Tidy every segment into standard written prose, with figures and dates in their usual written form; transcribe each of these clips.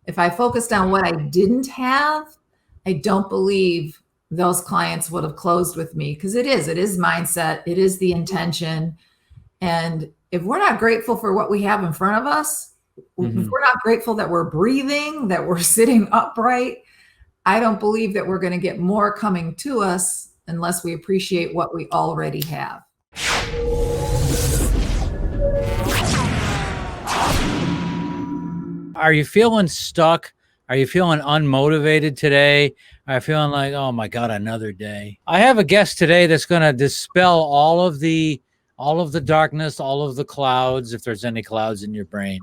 If I focused on what I didn't have, I don't believe those clients would have closed with me, because it is mindset. It is the intention. And if we're not grateful for what we have in front of us, if we're not grateful that we're breathing, that we're sitting upright, I don't believe that we're going to get more coming to us unless we appreciate what we already have. Are you feeling stuck? Are you feeling unmotivated today? Are you feeling like, oh my God, another day? I have a guest today that's going to dispel all of the darkness, all of the clouds, if there's any clouds in your brain.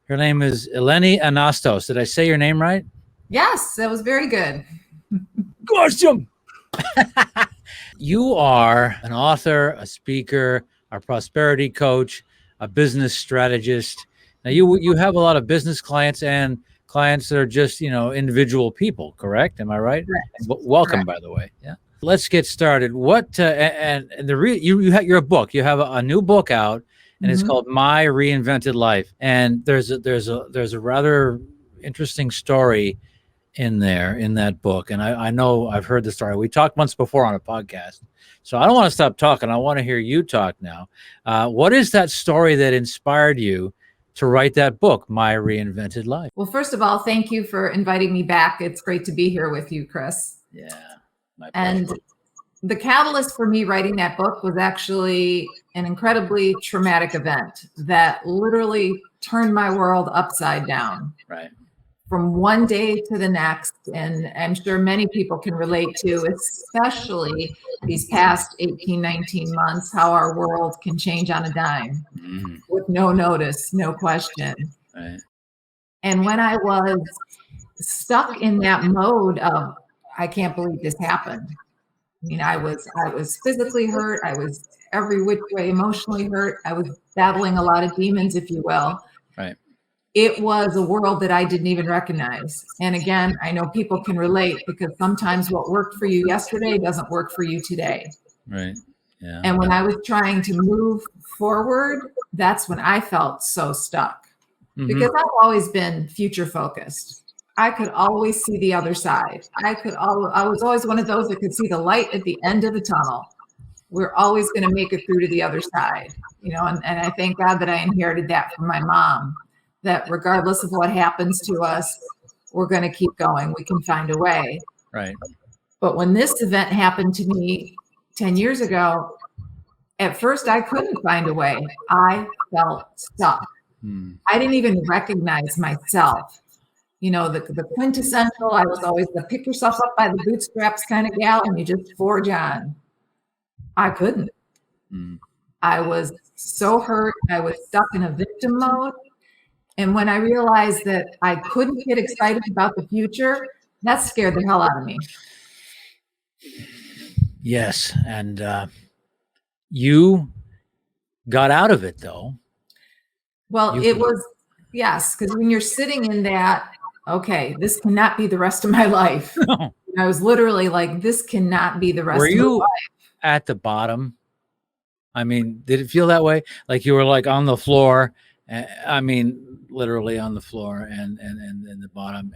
Her name is Eleni Anastos. Did I say your name right? Yes, that was very good. Awesome. You are an author, a speaker, a prosperity coach, a business strategist. Now you have a lot of business clients and clients that are just, individual people, correct? Am I right? Correct. Welcome, by the way. Yeah. Let's get started. What you're a book. You have a new book out, and it's called My Reinvented Life. And there's a rather interesting story in that book. And I know I've heard the story. We talked once before on a podcast. So I don't want to stop talking. I want to hear you talk now. What is that story that inspired you to write that book, My Reinvented Life? Well, first of all, thank you for inviting me back. It's great to be here with you, Chris. Yeah. My pleasure. And the catalyst for me writing that book was actually an incredibly traumatic event that literally turned my world upside down. Right. From one day to the next. And I'm sure many people can relate to, especially these past 18, 19 months, how our world can change on a dime with no notice, no question. Right. And when I was stuck in that mode of, I can't believe this happened. I mean, I was physically hurt. I was every which way emotionally hurt. I was battling a lot of demons, if you will. Right. It was a world that I didn't even recognize. And again, I know people can relate, because sometimes what worked for you yesterday doesn't work for you today. Right. Yeah. And when I was trying to move forward, that's when I felt so stuck, because I've always been future focused. I could always see the other side. I was always one of those that could see the light at the end of the tunnel. We're always going to make it through to the other side, and I thank God that I inherited that from my mom, that regardless of what happens to us, we're going to keep going. We can find a way. Right. But when this event happened to me 10 years ago, at first I couldn't find a way. I felt stuck. I didn't even recognize myself. The quintessential, I was always the pick yourself up by the bootstraps kind of gal, and you just forge on. I couldn't. I was so hurt. I was stuck in a victim mode. And when I realized that I couldn't get excited about the future, that scared the hell out of me. Yes. And you got out of it, though. Well, yes, because when you're sitting in that, okay, this cannot be the rest of my life. No. I was literally like, this cannot be the rest of my life. Were you at the bottom? I mean, did it feel that way? Like you were like on the floor? I mean, literally on the floor and the bottom,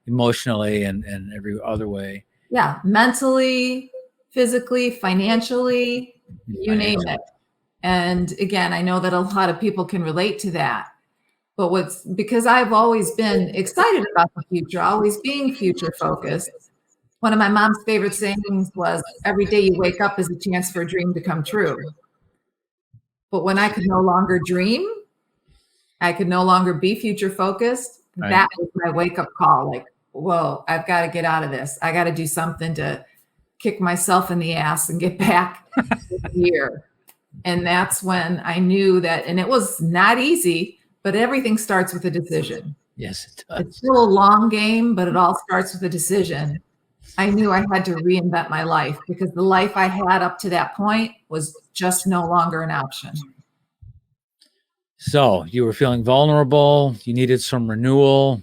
emotionally and every other way. Yeah. Mentally, physically, financially, you name it. And again, I know that a lot of people can relate to that. But because I've always been excited about the future, always being future focused. One of my mom's favorite sayings was, every day you wake up is a chance for a dream to come true. But when I could no longer dream, I could no longer be future focused. Right. That was my wake up call. Like, whoa, I've got to get out of this. I got to do something to kick myself in the ass and get back here. And that's when I knew that, and it was not easy, but everything starts with a decision. Yes, it does. It's still a long game, but it all starts with a decision. I knew I had to reinvent my life, because the life I had up to that point was just no longer an option. So you were feeling vulnerable. You needed some renewal.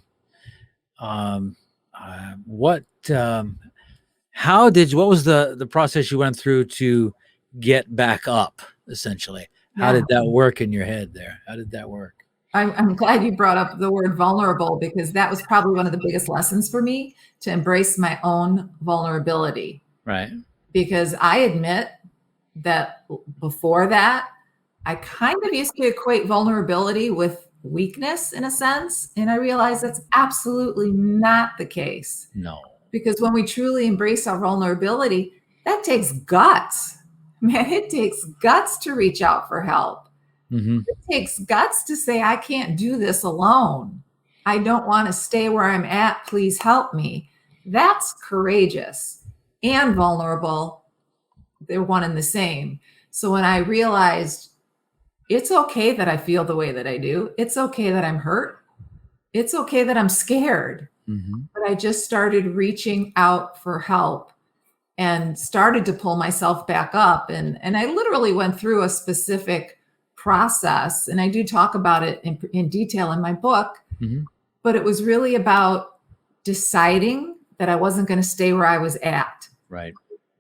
What was the process you went through to get back up, essentially? How did that work in your head there? How did that work? I'm glad you brought up the word vulnerable, because that was probably one of the biggest lessons for me, to embrace my own vulnerability. Right. Because I admit that before that, I kind of used to equate vulnerability with weakness in a sense. And I realized that's absolutely not the case. No. Because when we truly embrace our vulnerability, that takes guts. Man, it takes guts to reach out for help. Mm-hmm. It takes guts to say, I can't do this alone. I don't want to stay where I'm at. Please help me. That's courageous and vulnerable. They're one and the same. So when I realized it's okay that I feel the way that I do, it's okay that I'm hurt, it's okay that I'm scared, but I just started reaching out for help and started to pull myself back up. And I literally went through a specific process, and I do talk about it in detail in my book, but it was really about deciding that I wasn't going to stay where I was at. Right.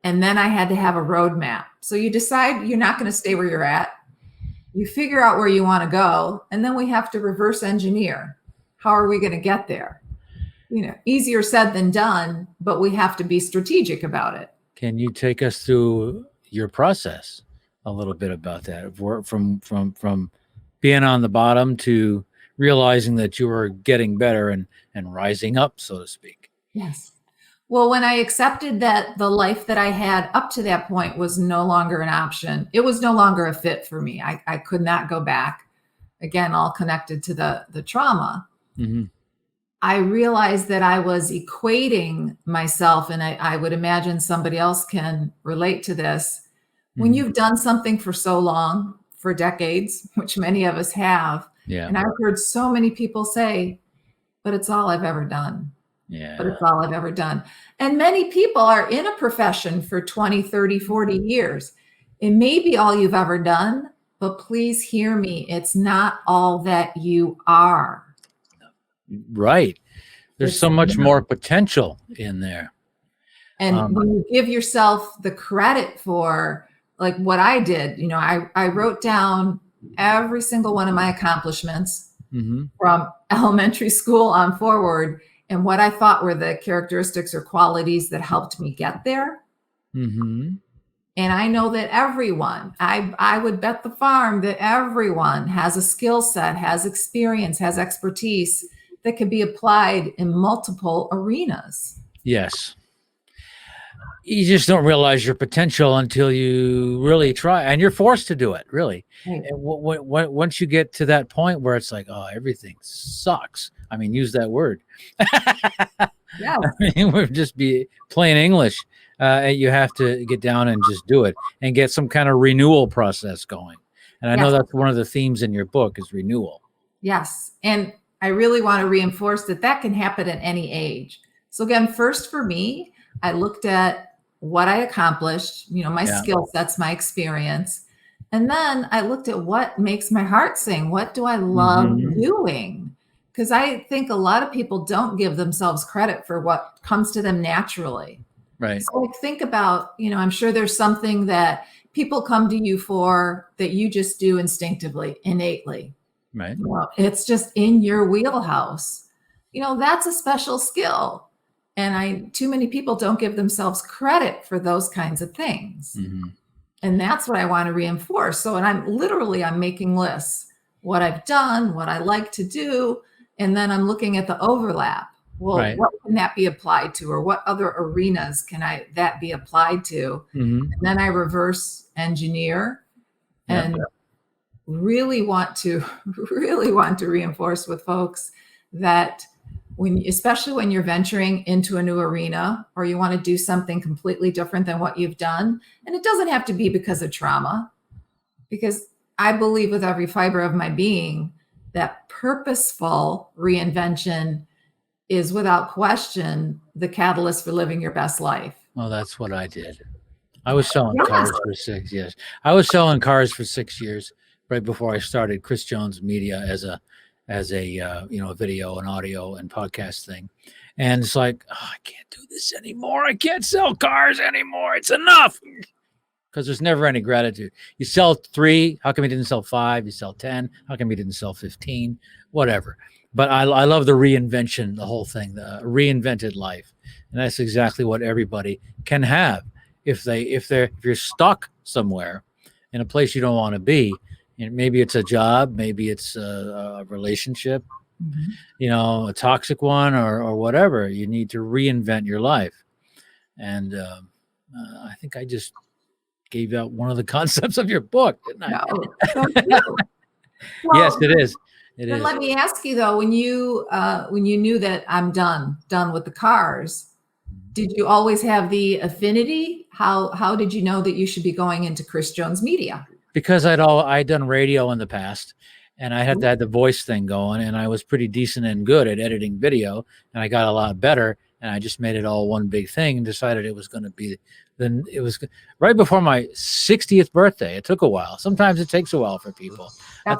And then I had to have a roadmap. So you decide you're not going to stay where you're at. You figure out where you want to go. And then we have to reverse engineer. How are we going to get there? Easier said than done, but we have to be strategic about it. Can you take us through your process a little bit about that? From being on the bottom to realizing that you were getting better and rising up, so to speak. Yes. Well, when I accepted that the life that I had up to that point was no longer an option, it was no longer a fit for me. I could not go back. Again, all connected to the trauma. I realized that I was equating myself, and I would imagine somebody else can relate to this. When you've done something for so long, for decades, which many of us have, and I've heard so many people say, but it's all I've ever done. But it's all I've ever done. And many people are in a profession for 20, 30, 40 years. It may be all you've ever done, but please hear me. It's not all that you are. Right. There's so much more potential in there. And when you give yourself the credit for, like what I did, I wrote down every single one of my accomplishments from elementary school on forward, and what I thought were the characteristics or qualities that helped me get there. And I know that everyone, I would bet the farm that everyone has a skill set, has experience, has expertise that can be applied in multiple arenas. Yes. You just don't realize your potential until you really try, and you're forced to do it, really. Right. And once you get to that point where it's like, oh, everything sucks. I mean, use that word. Yeah. I mean, we'll just be plain English. You have to get down and just do it and get some kind of renewal process going. And I know that's one of the themes in your book is renewal. Yes. And I really want to reinforce that can happen at any age. So again, first for me, I looked at what I accomplished, my skill sets, my experience. And then I looked at what makes my heart sing. What do I love doing? Because I think a lot of people don't give themselves credit for what comes to them naturally. Right. So think about, I'm sure there's something that people come to you for that you just do instinctively, innately. Right. It's just in your wheelhouse. That's a special skill. And too many people don't give themselves credit for those kinds of things. And that's what I want to reinforce. So, and I'm making lists, what I've done, what I like to do. And then I'm looking at the overlap. Well, what can that be applied to? Or what other arenas can that be applied to? And then I reverse engineer and really want to reinforce with folks that especially when you're venturing into a new arena or you want to do something completely different than what you've done, and it doesn't have to be because of trauma, because I believe with every fiber of my being that purposeful reinvention is without question the catalyst for living your best life. Well, that's what I did. I was selling cars for 6 years. I was selling cars for 6 years right before I started Chris Jones Media as a video and audio and podcast thing. And it's like, I can't do this anymore. I can't sell cars anymore. It's enough. because there's never any gratitude. You sell 3, how come you didn't sell 5? You sell 10, how come you didn't sell 15? Whatever. But I love the reinvention, the whole thing, the reinvented life. And that's exactly what everybody can have. If you're stuck somewhere in a place you don't want to be, and maybe it's a job, maybe it's a relationship, a toxic one or whatever, you need to reinvent your life. And I think I just gave out one of the concepts of your book, didn't I? No, thank you. Well, Yes, it is. It then is. let me ask you though, when you knew that I'm done with the cars, did you always have the affinity? How did you know that you should be going into Chris Jones Media? Because I'd done radio in the past, and I had the voice thing going, and I was pretty decent and good at editing video, and I got a lot better, and I just made it all one big thing and decided it was going to be. Then it was right before my 60th birthday. It took a while. Sometimes it takes a while for people.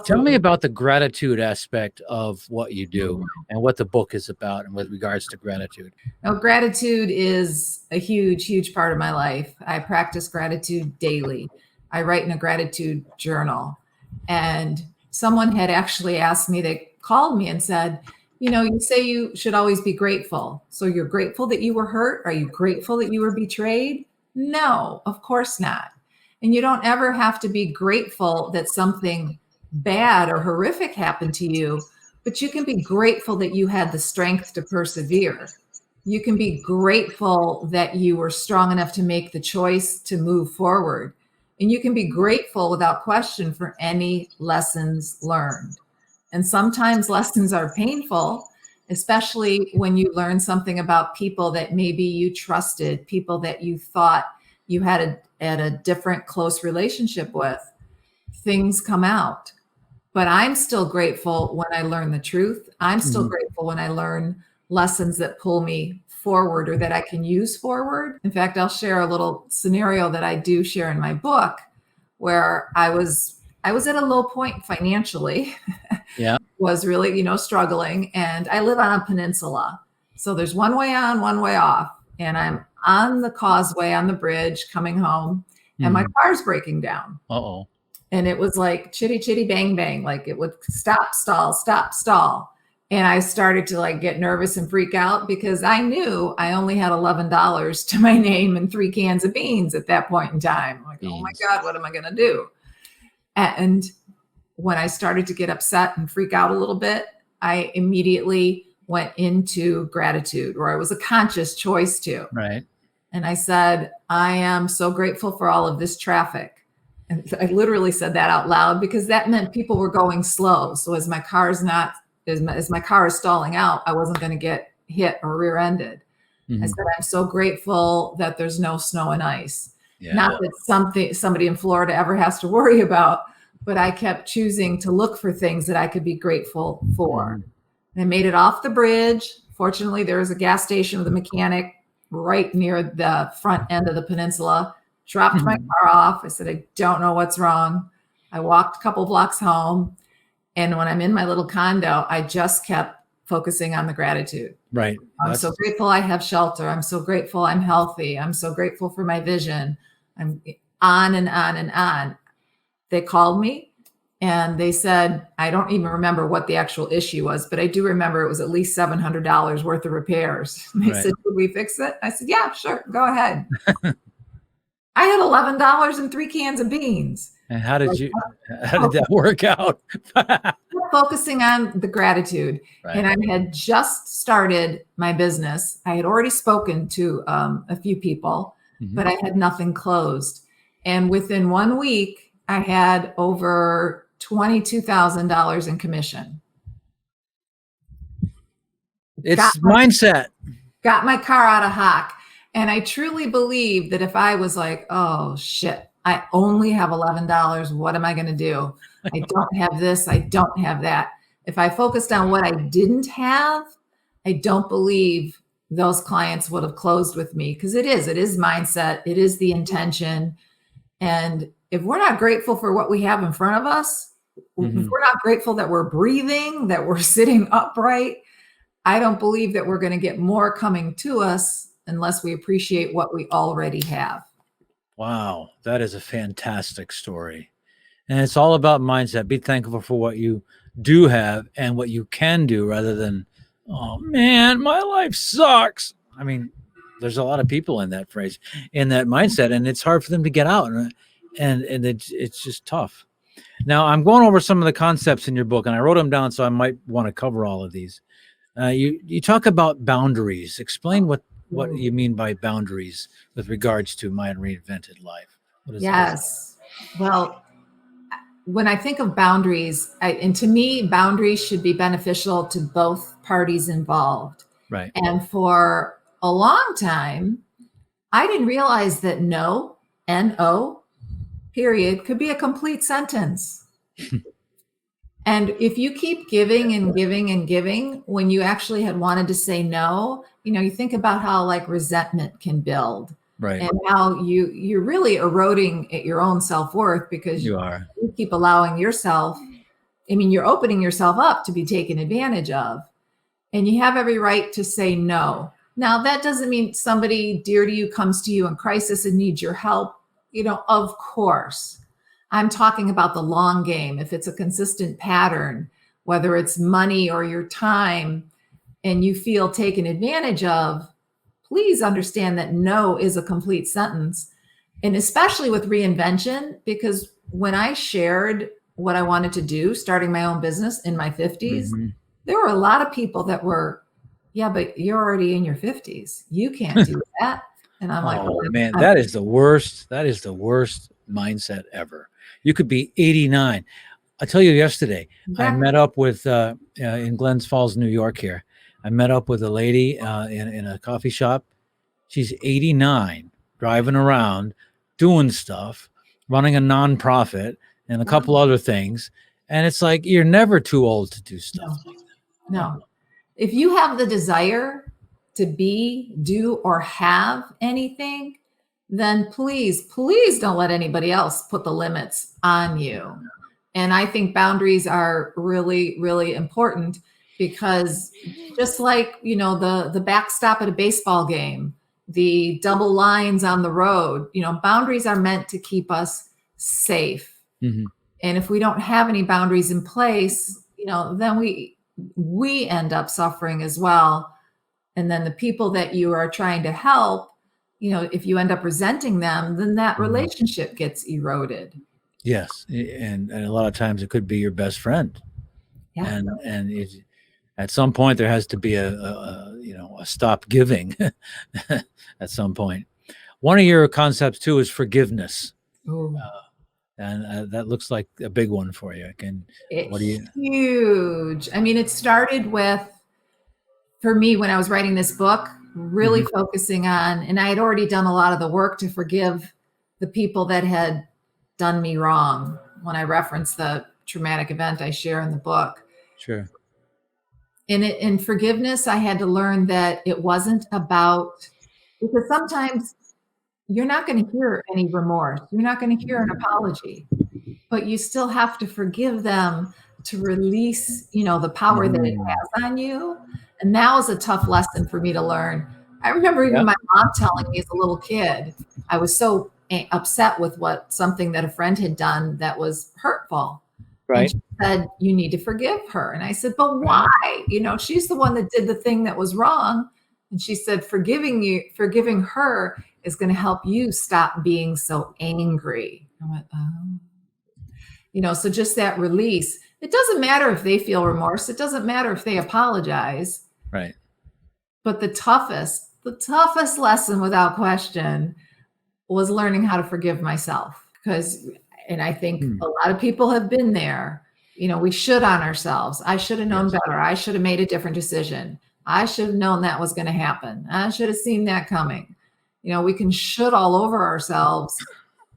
Tell me about the gratitude aspect of what you do and what the book is about, and with regards to gratitude. Now, gratitude is a huge, huge part of my life. I practice gratitude daily. I write in a gratitude journal. And someone had actually asked me, they called me and said, you say you should always be grateful. So you're grateful that you were hurt? Are you grateful that you were betrayed? No, of course not. And you don't ever have to be grateful that something bad or horrific happened to you, but you can be grateful that you had the strength to persevere. You can be grateful that you were strong enough to make the choice to move forward. And you can be grateful without question for any lessons learned. And sometimes lessons are painful, especially when you learn something about people that maybe you trusted, people that you thought you had a different close relationship with. Things come out. But I'm still grateful when I learn the truth. I'm still grateful when I learn lessons that pull me forward or that I can use forward. In fact, I'll share a little scenario that I do share in my book where I was at a low point financially. Yeah. Was really, struggling. And I live on a peninsula. So there's one way on, one way off. And I'm on the causeway on the bridge coming home and my car's breaking down. Uh-oh. And it was like chitty, chitty, bang, bang. Like it would stop, stall. And I started to get nervous and freak out because I knew I only had $11 to my name and 3 cans of beans at that point in time. Like, oh my God, what am I going to do? And when I started to get upset and freak out a little bit, I immediately went into gratitude, or it was a conscious choice to. Right. And I said, I am so grateful for all of this traffic. And I literally said that out loud because that meant people were going slow. So as my car is stalling out, I wasn't going to get hit or rear-ended. I said, I'm so grateful that there's no snow and ice. Yeah. Not that somebody in Florida ever has to worry about, but I kept choosing to look for things that I could be grateful for. I made it off the bridge. Fortunately, there was a gas station with a mechanic right near the front end of the peninsula. Dropped my car off. I said, I don't know what's wrong. I walked a couple blocks home. And when I'm in my little condo, I just kept focusing on the gratitude. Right. I'm so grateful I have shelter. I'm so grateful I'm healthy. I'm so grateful for my vision. I'm on and on and on. They called me and they said, I don't even remember what the actual issue was, but I do remember it was at least $700 worth of repairs. And they said, could we fix it? I said, yeah, sure. Go ahead. I had $11 and 3 cans of beans. And how did that work out? Focusing on the gratitude. Right. And I had just started my business. I had already spoken to a few people, but I had nothing closed. And within 1 week, I had over $22,000 in commission. It's mindset. Got my car out of hock. And I truly believe that if I was like, oh shit, I only have $11. What am I going to do? I don't have this. I don't have that. If I focused on what I didn't have, I don't believe those clients would have closed with me, because it is mindset. It is the intention. And if we're not grateful for what we have in front of us, if we're not grateful that we're breathing, that we're sitting upright, I don't believe that we're going to get more coming to us unless we appreciate what we already have. Wow, that is a fantastic story. And it's all about mindset. Be thankful for what you do have and what you can do rather than, oh man, my life sucks. I mean, there's a lot of people in that phrase, in that mindset, and it's hard for them to get out. And it's just tough. Now, I'm going over some of the concepts in your book, and I wrote them down, so I might want to cover all of these. You talk about boundaries. Explain what you mean by boundaries with regards to my reinvented life. What is Yes. Well, when I think of boundaries, and to me, boundaries should be beneficial to both parties involved. Right. And for a long time, I didn't realize that no, N-O, period, could be a complete sentence. And if you keep giving and giving and giving when you actually had wanted to say no, you think about how like resentment can build. Right. And how you're really eroding at your own self-worth because You you keep allowing yourself, you're opening yourself up to be taken advantage of. And you have every right to say no. Now, that doesn't mean somebody dear to you comes to you in crisis and needs your help. Of course. I'm talking about the long game. If it's a consistent pattern, whether it's money or your time, and you feel taken advantage of, please understand that no is a complete sentence. And especially with reinvention, because when I shared what I wanted to do, starting my own business in my 50s, there were a lot of people that were, yeah, but you're already in your 50s. You can't do that. And I'm like, oh man, that is the worst. That is the worst mindset ever. You could be 89. I tell you, yesterday, I met up with, in Glens Falls, New York here. I met up with a lady in a coffee shop. She's 89, driving around, doing stuff, running a nonprofit and a couple other things. And it's like, you're never too old to do stuff like that. No. If you have the desire to be, do, or have anything, then please don't let anybody else put the limits on you. And I think boundaries are really, really important because just like, the backstop at a baseball game, the double lines on the road, boundaries are meant to keep us safe. And if we don't have any boundaries in place, then we end up suffering as well. And then the people that you are trying to help, if you end up resenting them, then that relationship gets eroded. Yes. And a lot of times it could be your best friend. Yeah. And at some point there has to be a stop giving at some point. One of your concepts too is forgiveness. And that looks like a big one for you. It's huge. It started with, for me, when I was writing this book, really focusing on, and I had already done a lot of the work to forgive the people that had done me wrong. When I reference the traumatic event I share in the book. Sure. In forgiveness, I had to learn that it wasn't about, because sometimes you're not going to hear any remorse. You're not going to hear an apology, but you still have to forgive them to release, the power that it has on you. And that was a tough lesson for me to learn. I remember even my mom telling me as a little kid, I was so upset with something that a friend had done that was hurtful. Right. And she said, you need to forgive her. And I said, but why? She's the one that did the thing that was wrong. And she said, forgiving her is going to help you stop being so angry. I went, oh. So just that release. It doesn't matter if they feel remorse. It doesn't matter if they apologize. Right. But the toughest lesson without question was learning how to forgive myself. And I think a lot of people have been there. We should on ourselves. I should have known better. I should have made a different decision. I should have known that was going to happen. I should have seen that coming. We can should all over ourselves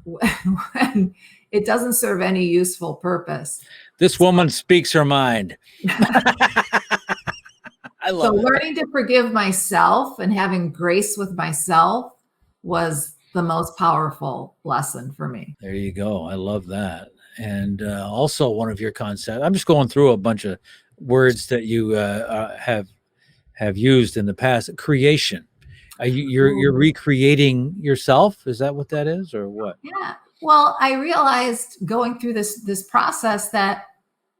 when it doesn't serve any useful purpose. This woman speaks her mind. I love it. Learning to forgive myself and having grace with myself was the most powerful lesson for me. There you go. I love that. And also one of your concepts, I'm just going through a bunch of words that you have used in the past. Creation. You're recreating yourself. Is that what that is, or what? Yeah. Well, I realized going through this process that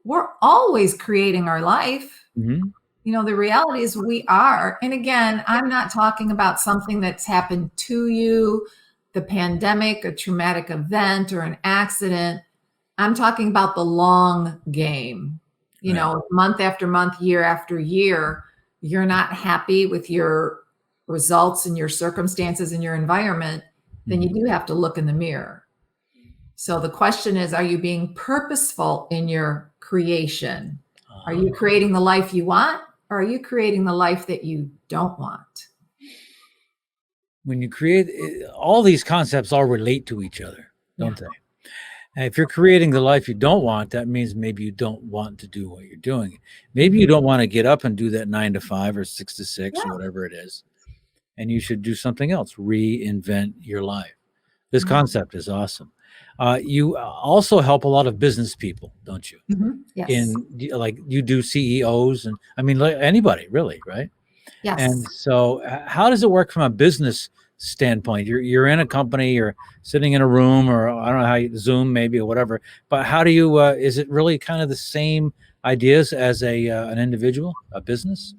we're always creating our life. Mm-hmm. You know, the reality is we are. And again, I'm not talking about something that's happened to you, the pandemic, a traumatic event, or an accident. I'm talking about the long game. You know, month after month, year after year, you're not happy with your results and your circumstances and your environment, then you do have to look in the mirror. So the question is, are you being purposeful in your creation? Are you creating the life you want, or are you creating the life that you don't want? When you create, all these concepts all relate to each other, don't they? And if you're creating the life you don't want, that means maybe you don't want to do what you're doing. Maybe you don't want to get up and do that 9 to 5 or 6 to 6 or whatever it is. And you should do something else, reinvent your life. This concept is awesome. You also help a lot of business people, don't you? Yes. Like you do CEOs and I mean, like anybody really, right? Yes. And so how does it work from a business standpoint? You're in a company, you're sitting in a room, or I don't know how you Zoom maybe or whatever, but how do you, is it really kind of the same ideas as an individual, a business?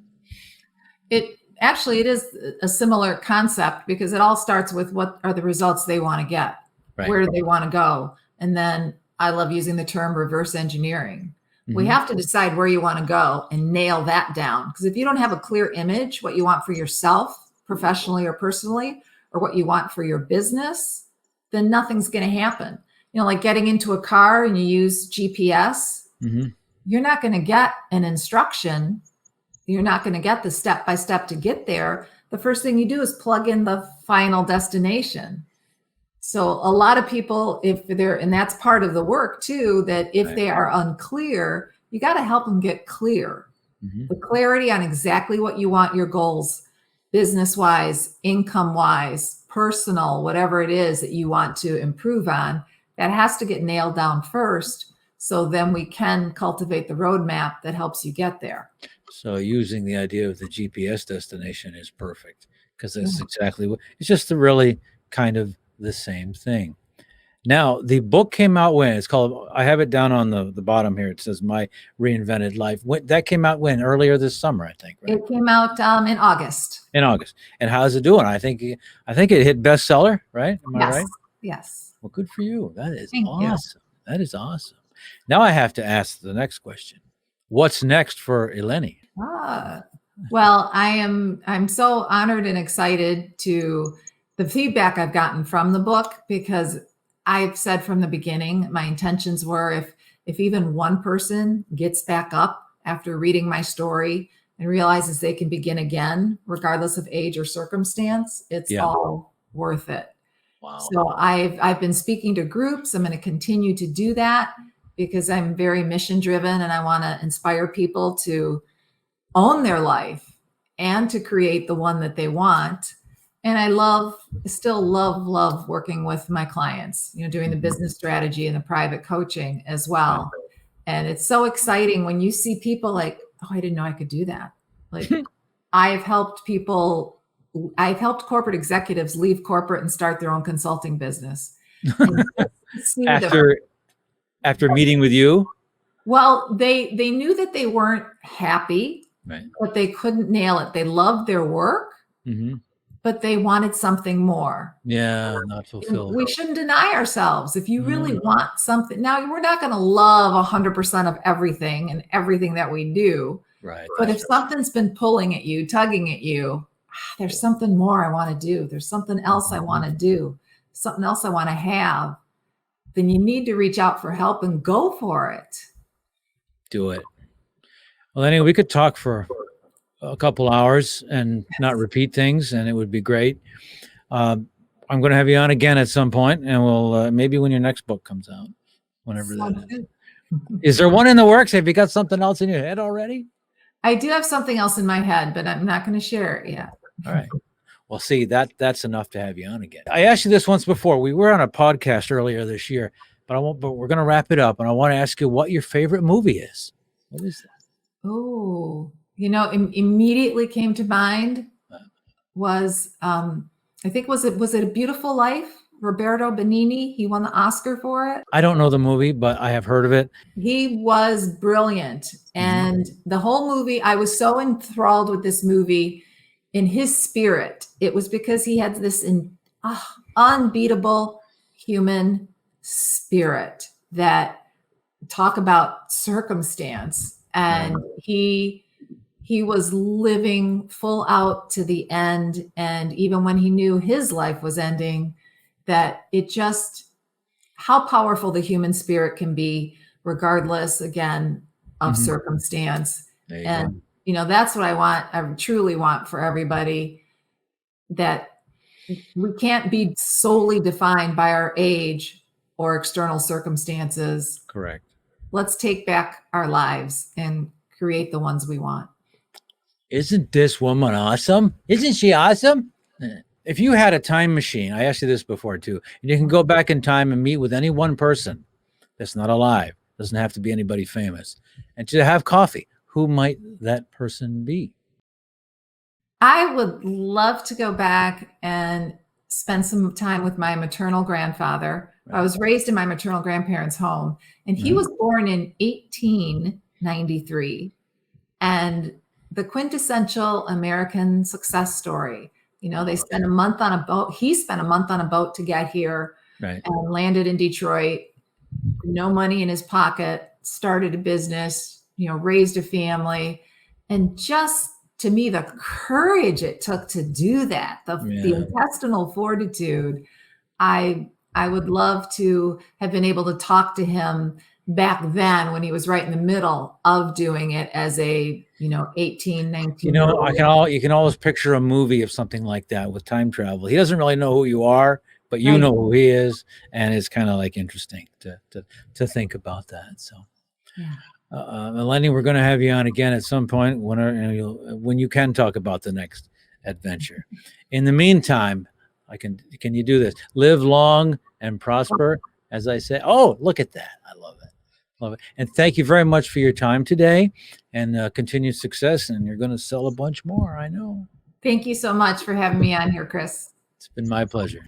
It is a similar concept because it all starts with what are the results they want to get? Right. Where do they want to go? And then I love using the term reverse engineering. We have to decide where you want to go and nail that down. Because if you don't have a clear image, what you want for yourself, professionally or personally, or what you want for your business, then nothing's going to happen. You know, like getting into a car and you use GPS, you're not going to get an instruction. You're not going to get the step-by-step to get there. The first thing you do is plug in the final destination. So a lot of people, if they're, and that's part of the work too, that if they are unclear, you got to help them get clear. The clarity on exactly what you want your goals, business-wise, income-wise, personal, whatever it is that you want to improve on, that has to get nailed down first. So then we can cultivate the roadmap that helps you get there. So using the idea of the GPS destination is perfect because that's exactly what it's just really kind of the same thing. Now, the book came out when? It's called, I have it down on the bottom here. It says My Reinvented Life. That came out when? Earlier this summer, I think, right? It came out in August. In August. And how's it doing? I think it hit bestseller, right? Am I right? Yes. Well, good for you. That is awesome. That is awesome. Now I have to ask the next question. What's next for Eleni? Well, I'm so honored and excited to the feedback I've gotten from the book, because I've said from the beginning, my intentions were if even one person gets back up after reading my story and realizes they can begin again, regardless of age or circumstance, it's all worth it. Wow. So I've been speaking to groups. I'm going to continue to do that because I'm very mission driven and I want to inspire people to own their life and to create the one that they want. And I still love working with my clients, you know, doing the business strategy and the private coaching as well. And it's so exciting when you see people like, oh, I didn't know I could do that. Like I've helped corporate executives leave corporate and start their own consulting business. After meeting with you? Well, they knew that they weren't happy, but they couldn't nail it. They loved their work, but they wanted something more. Yeah, not fulfilled. We shouldn't deny ourselves. If you really want something, now we're not going to love 100% of everything and everything that we do. Right. But if something's been pulling at you, tugging at you, there's something more I want to do. There's something else I want to do, something else I want to have. Then you need to reach out for help and go for it. Do it. Well, anyway, we could talk for a couple hours and not repeat things, and it would be great. I'm going to have you on again at some point, and we'll maybe when your next book comes out, whenever that is. Is there one in the works? Have you got something else in your head already? I do have something else in my head, but I'm not going to share it yet. All right. Well, see, that's enough to have you on again. I asked you this once before. We were on a podcast earlier this year, but we're going to wrap it up, and I want to ask you what your favorite movie is. What is that? Oh, you know, immediately came to mind was, I think, was it A Beautiful Life? Roberto Benigni, he won the Oscar for it. I don't know the movie, but I have heard of it. He was brilliant. And the whole movie, I was so enthralled with this movie in his spirit. It was because he had this unbeatable human spirit that talk about circumstance. And he was living full out to the end. And even when he knew his life was ending, that it just, how powerful the human spirit can be, regardless, again, of circumstance. And, that's what I truly want for everybody, that we can't be solely defined by our age or external circumstances. Correct. Let's take back our lives and create the ones we want. Isn't this woman awesome? Isn't she awesome? If you had a time machine, I asked you this before too, and you can go back in time and meet with any one person that's not alive, doesn't have to be anybody famous, and to have coffee, who might that person be? I would love to go back and spend some time with my maternal grandfather. I was raised in my maternal grandparents' home, and he was born in 1893. And the quintessential American success story. They spent a month on a boat. He spent a month on a boat to get here, and landed in Detroit, no money in his pocket, started a business, raised a family. And just, to me, the courage it took to do that, the intestinal fortitude, I would love to have been able to talk to him back then when he was right in the middle of doing it as a 18, 19 year old. You can always picture a movie of something like that with time travel. He doesn't really know who you are, but you know who he is, and it's kind of like interesting to think about that. So Eleni, we're going to have you on again at some point when you can talk about the next adventure. In the meantime, can you do this? Live long and prosper, as I say. Oh, look at that. I love it. Love it. And thank you very much for your time today, and continued success. And you're going to sell a bunch more, I know. Thank you so much for having me on here, Chris. It's been my pleasure.